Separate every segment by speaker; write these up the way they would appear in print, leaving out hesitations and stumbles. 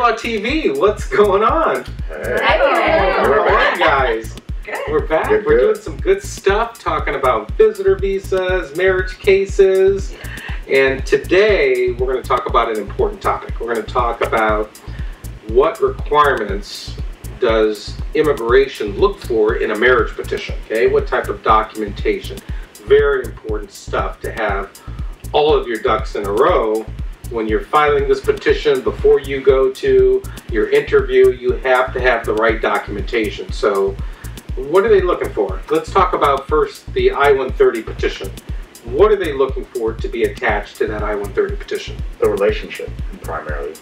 Speaker 1: Law TV, what's going on?
Speaker 2: Hey.
Speaker 1: How are you guys?
Speaker 2: Good.
Speaker 1: We're back.
Speaker 3: Good,
Speaker 1: We're
Speaker 3: good.
Speaker 1: doing some good stuff, talking about visitor visas, marriage cases, and today we're going to talk about an important topic. We're going to talk about what requirements does immigration look for in a marriage petition, okay? What type of documentation? Very important stuff to have all of your ducks in a row. When you're filing this petition, before you go to your interview, you have to have the right documentation. So what are they looking for? Let's talk about first the I-130 petition. What are they looking for to be attached to that I-130 petition?
Speaker 3: The relationship, primarily.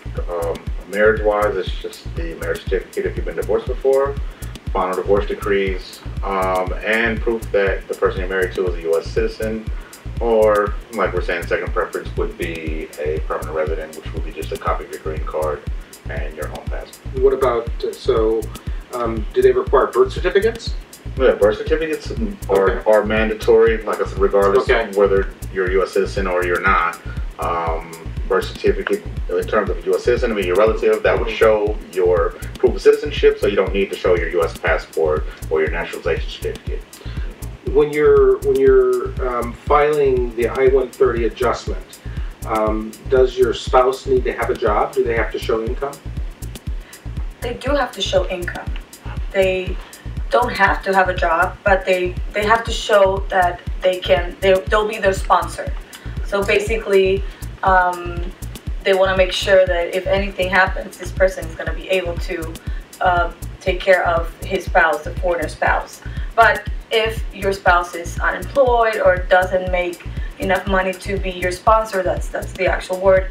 Speaker 3: Marriage-wise, it's just the marriage certificate if you've been divorced before, final divorce decrees, and proof that the person you're married to is a U.S. citizen, or, like we're saying, second preference would be a permanent resident, which would be just a copy of your green card and your home passport.
Speaker 1: What about, do they require birth certificates?
Speaker 3: Yeah, birth certificates are mandatory, like I said, regardless of whether you're a U.S. citizen or you're not. Birth certificate, in terms of a U.S. citizen, I mean your relative, that would show your proof of citizenship, so you don't need to show your U.S. passport or your naturalization certificate.
Speaker 1: When you're filing the I-130 adjustment, does your spouse need to have a job? Do they have to show income?
Speaker 2: They do have to show income. They don't have to have a job, but they have to show that they'll be their sponsor. So basically, they want to make sure that if anything happens, this person is going to be able to take care of his spouse, the foreigner spouse. But if your spouse is unemployed or doesn't make enough money to be your sponsor, that's the actual word,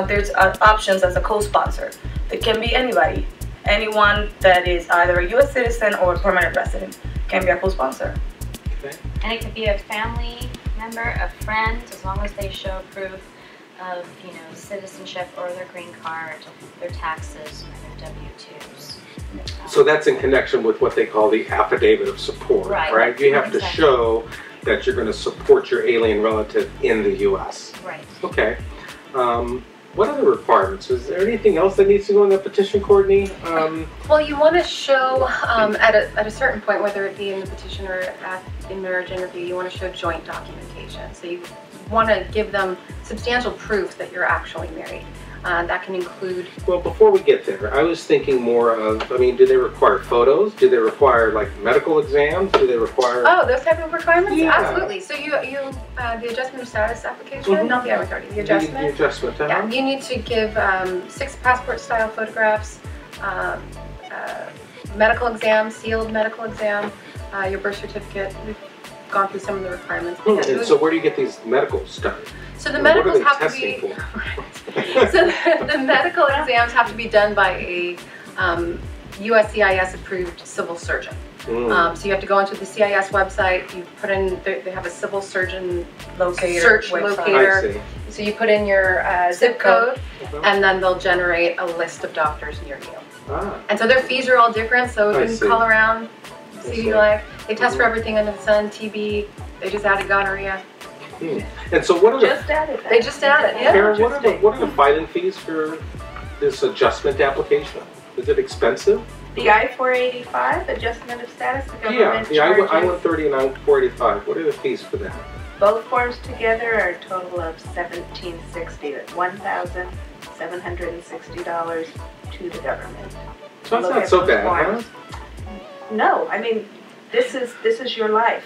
Speaker 2: there's options as a co-sponsor. It can be anybody. Anyone that is either a U.S. citizen or a permanent resident can be a co-sponsor.
Speaker 1: Okay.
Speaker 4: And it could be a family member, a friend, as long as they show proof of, citizenship or their green card, their taxes, and their W-2s.
Speaker 1: So that's in connection with what they call the affidavit of support, right? You have to show that you're going to support your alien relative in the U.S.
Speaker 4: Right.
Speaker 1: Okay. What other requirements? Is there anything else that needs to go in the petition, Courtney?
Speaker 5: Well, you want to show at a certain point, whether it be in the petition or in marriage interview, you want to show joint documentation. So you want to give them substantial proof that you're actually married. That can include...
Speaker 1: Well, before we get there, I was thinking more of, do they require photos? Do they require, like, medical exams? Do they require...
Speaker 5: Oh, those type of requirements?
Speaker 1: Yeah.
Speaker 5: Absolutely. So the adjustment of status application, not the I-130, the adjustment.
Speaker 1: The adjustment,
Speaker 5: Yeah, you need to give 6 passport-style photographs, medical exam, sealed medical exam, your birth certificate. We've gone through some of the requirements.
Speaker 1: And so where do you get these medicals done?
Speaker 5: So the medicals have to be...
Speaker 1: Right.
Speaker 5: So the medical exams have to be done by a USCIS approved civil surgeon. So you have to go onto the CIS website, you put in, they have a civil surgeon search locator. So you put in your zip code, and then they'll generate a list of doctors near you. And so their fees are all different, so you can call around, see who you like. They test for everything under the sun, TB, they just added gonorrhea.
Speaker 1: And so what are
Speaker 5: They just added, yeah.
Speaker 1: Karen, what are the filing fees for this adjustment application? Is it expensive?
Speaker 6: The I-485 adjustment of status, the government
Speaker 1: the I-130 and I-485. What are the fees for that?
Speaker 6: Both forms together are a total of $1,760. That's $1,760 to the government.
Speaker 1: So that's not so bad, huh?
Speaker 6: No, this is your life.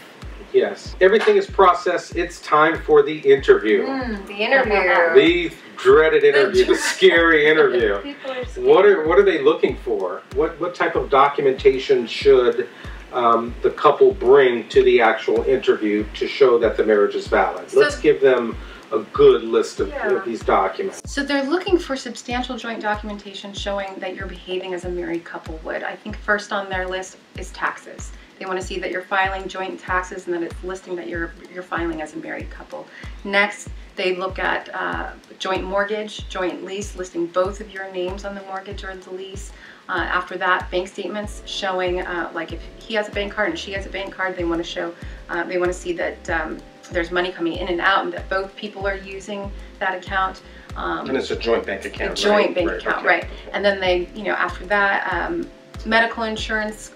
Speaker 1: Yes. Everything is processed. It's time for the interview.
Speaker 5: The interview.
Speaker 1: The dreaded interview, the scary interview.
Speaker 6: People are scared.
Speaker 1: What are they looking for? What type of documentation should the couple bring to the actual interview to show that the marriage is valid? Let's give them a good list of these documents.
Speaker 5: So they're looking for substantial joint documentation showing that you're behaving as a married couple would. I think first on their list is taxes. They want to see that you're filing joint taxes and that it's listing that you're filing as a married couple. Next, they look at joint mortgage, joint lease, listing both of your names on the mortgage or the lease. After that, bank statements showing, like if he has a bank card and she has a bank card, they want to show, they want to see that there's money coming in and out and that both people are using that account.
Speaker 1: And it's a joint bank account,
Speaker 5: A joint bank
Speaker 1: right?
Speaker 5: account,
Speaker 1: Okay.
Speaker 5: right. And then they, after that, medical insurance,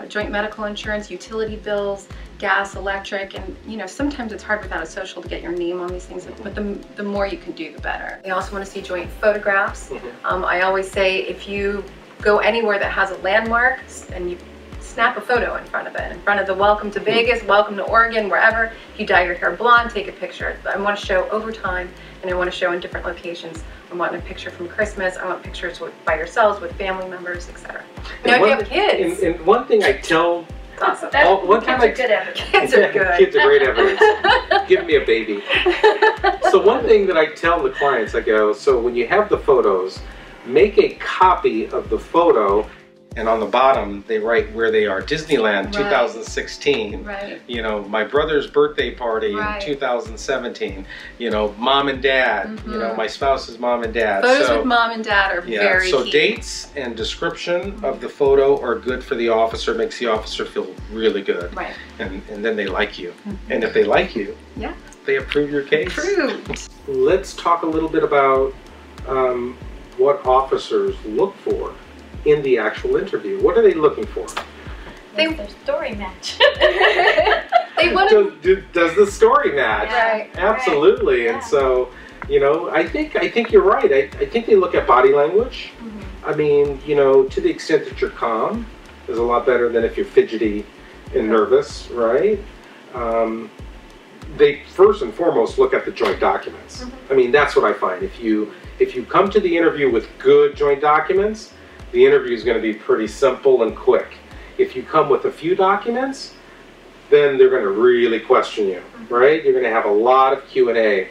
Speaker 5: joint medical insurance, utility bills, gas, electric, and sometimes it's hard without a social to get your name on these things, but the more you can do, the better. They also want to see joint photographs. I always say if you go anywhere that has a landmark and you snap a photo in front of it, in front of the welcome to Vegas, welcome to Oregon, wherever. If you dye your hair blonde, take a picture. I want to show over time, and I want to show in different locations. I want a picture from Christmas. I want pictures by yourselves, with family members, etc. Now, if you have kids,
Speaker 1: And one thing I tell,
Speaker 5: awesome.
Speaker 1: one time
Speaker 2: Kids are good evidence.
Speaker 5: Kids are good.
Speaker 1: Kids are great evidence. Give me a baby. So one thing that I tell the clients, I go, so when you have the photos, make a copy of the photo, and on the bottom they write where they are. Disneyland,
Speaker 5: Right.
Speaker 1: 2016.
Speaker 5: Right.
Speaker 1: My brother's birthday party
Speaker 5: Right.
Speaker 1: in 2017. Mom and dad. My spouse's mom and dad.
Speaker 5: Photos
Speaker 1: So,
Speaker 5: with mom and dad are
Speaker 1: yeah,
Speaker 5: very
Speaker 1: so
Speaker 5: key.
Speaker 1: dates and description of the photo are good for the officer, makes the officer feel really good.
Speaker 5: Right.
Speaker 1: And then they like you. And if they like you,
Speaker 5: Yeah.
Speaker 1: they approve your case.
Speaker 5: Approved.
Speaker 1: Let's talk a little bit about what officers look for in the actual interview. What are they looking for?
Speaker 4: Does their story match?
Speaker 5: They want to.
Speaker 1: Does the story match?
Speaker 5: Right.
Speaker 1: Absolutely.
Speaker 4: Right.
Speaker 1: And so, I think you're right. I think they look at body language. I mean, to the extent that you're calm is a lot better than if you're fidgety and nervous, right? They first and foremost look at the joint documents. I mean, that's what I find. If you come to the interview with good joint documents, the interview is going to be pretty simple and quick. If you come with a few documents, then they're going to really question you, right? You're going to have a lot of Q&A.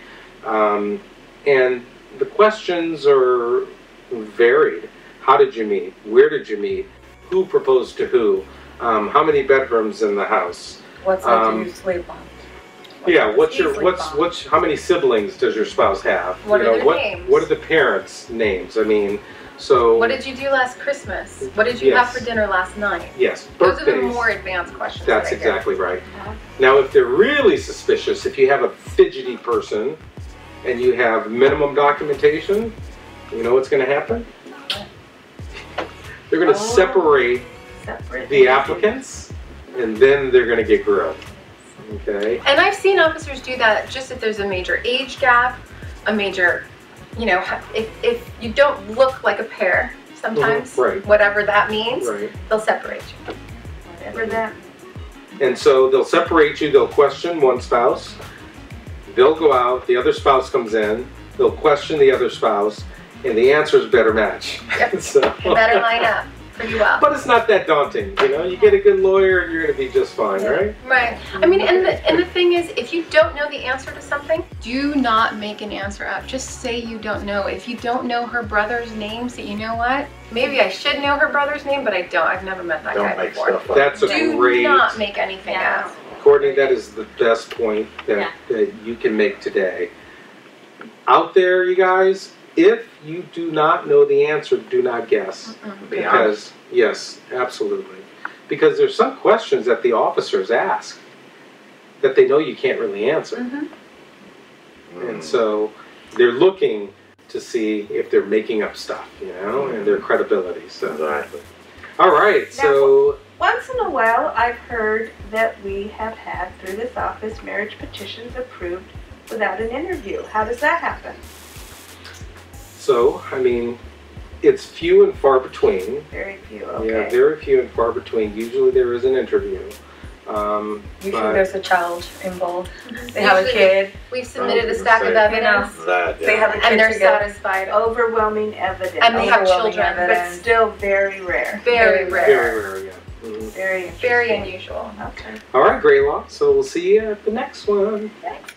Speaker 1: And the questions are varied. How did you meet? Where did you meet? Who proposed to who? How many bedrooms in the house?
Speaker 2: What side do you sleep on?
Speaker 1: Yeah,
Speaker 2: What's your sleep on?
Speaker 1: how many siblings does your spouse have?
Speaker 5: What are their names?
Speaker 1: What are the parents' names? I mean, so
Speaker 5: What did you do last Christmas? What did you have for dinner last night?
Speaker 1: yes,
Speaker 5: Those are the
Speaker 1: birthdays.
Speaker 5: more advanced questions.
Speaker 1: That's
Speaker 5: that I hear.
Speaker 1: exactly right. Now, if they're really suspicious, if you have a fidgety person and you have minimum documentation, you know what's going to happen? They're going to separate the applicants, and then they're going to get grilled. Okay.
Speaker 5: And I've seen officers do that just if there's a major age gap, a major, if you don't look like a pair sometimes,
Speaker 1: right.
Speaker 5: whatever that means,
Speaker 1: Right.
Speaker 5: they'll separate you.
Speaker 2: Whatever that.
Speaker 1: And so they'll separate you. They'll question one spouse. They'll go out. The other spouse comes in. They'll question the other spouse, and the answers better match.
Speaker 5: Yep.
Speaker 1: So,
Speaker 5: You better line up pretty well.
Speaker 1: but it's not that daunting. You get a good lawyer, and you're going to be just fine, right?
Speaker 5: Right. I mean, and the thing is, if you don't know the answer to something, do not make an answer up. Just say you don't know. If you don't know her brother's name, say, you know what? Maybe I should know her brother's name, but I don't. I've never met that
Speaker 3: Don't
Speaker 5: guy
Speaker 3: make
Speaker 5: before.
Speaker 3: stuff up.
Speaker 1: That's a
Speaker 5: Do
Speaker 1: great.
Speaker 5: not make anything
Speaker 4: Yeah.
Speaker 5: up.
Speaker 1: Courtney, that is the best point that you can make today. Out there, you guys, if you do not know the answer, do not guess.
Speaker 3: Be honest.
Speaker 1: Because, yes, absolutely. Because there's some questions that the officers ask that they know you can't really answer. And so they're looking to see if they're making up stuff, and their credibility. So,
Speaker 3: Exactly.
Speaker 1: all right, so
Speaker 6: Once in a while, I've heard that we have had, through this office, marriage petitions approved without an interview. How does that happen?
Speaker 1: I mean, it's few and far between.
Speaker 6: Very few,
Speaker 1: Yeah,
Speaker 6: okay.
Speaker 1: very few and far between. Usually there is an interview.
Speaker 2: Usually
Speaker 1: But-
Speaker 2: there's a child involved. They have a
Speaker 5: Usually
Speaker 2: kid.
Speaker 5: We've submitted
Speaker 3: I
Speaker 5: a
Speaker 3: was
Speaker 5: stack
Speaker 3: gonna
Speaker 5: of
Speaker 3: say,
Speaker 5: evidence,
Speaker 3: That,
Speaker 2: They have a kid
Speaker 5: and they're
Speaker 2: together.
Speaker 5: satisfied.
Speaker 6: Overwhelming evidence.
Speaker 5: And they have
Speaker 2: Overwhelming
Speaker 5: children,
Speaker 6: But
Speaker 2: evidence.
Speaker 6: still very rare.
Speaker 5: Very
Speaker 2: Very
Speaker 5: rare.
Speaker 1: Very rare, yeah. Mhm.
Speaker 6: Very interesting.
Speaker 5: Very unusual.
Speaker 6: Okay.
Speaker 1: All right, Greylaw. So we'll see you at the next one.
Speaker 5: Thanks.